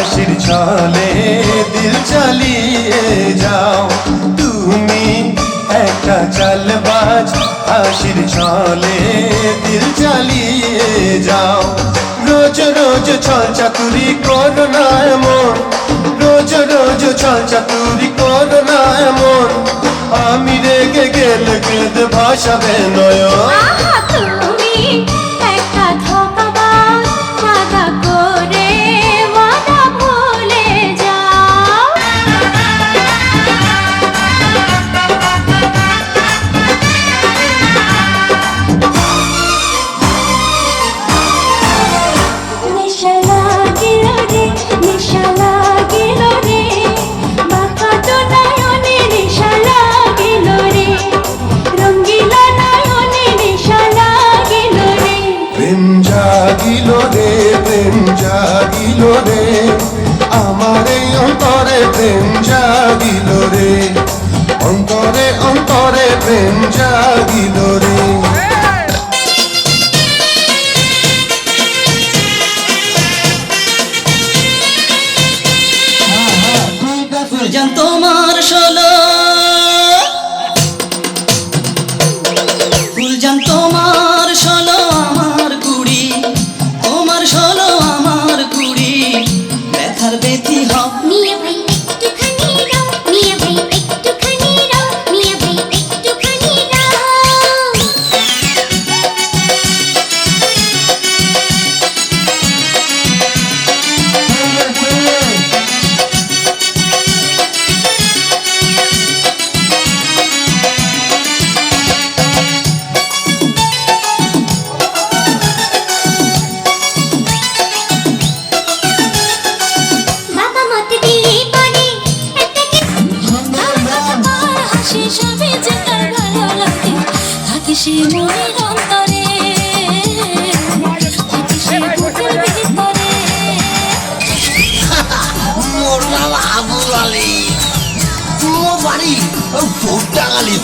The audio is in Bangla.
হাসির ছলে দিল চালিয়ে যাও তুমি একটা চালবাজ হাসির ছলে দিল চালিয়ে যাও রোজ রোজ ছল চাতুরি করো না এমন রোজ রোজ ছল চাতুরি করো না এমন আমি রেগে গেলে কেঁদে ভাসাবে নয়ন আহা তুমি একটা ধোঁকাবাজ ওয়াদা করে ওয়াদা ভুলে যাও নেশা লাগিল রে নেশা লাগিল রে বাঁকা তো নয়নে নেশা লাগিল রে রঙ্গিলা নয়নে নেশা লাগিল রে প্রেম জাগিল রে প্রেম জাগিল রে আমার এই অন্তরে প্রেম জাগিল রে অন্তরে অন্তরে প্রেম জাগিল রে ফুলজান তোমার ষোলো ফুলজান তোমার ষোলো আমার কুড়ি তোমার ষোলো আমার কুড়ি ব্যথার ব্যথি হব মিয়া ভাই একটুখানি রাও মিয়া ভাই একটুখানি রাও মিয়া ভাই একটুখানি রাও বাবা মতে দিলে পারে একটা কি আমার হাসি সবে যে তার ভালো লাগে থাকে সে মনের অন্তরে থাকে সে বুকের ভিতরে মোর নাম আবুল আলী মোর বাড়ি ভোটাগালি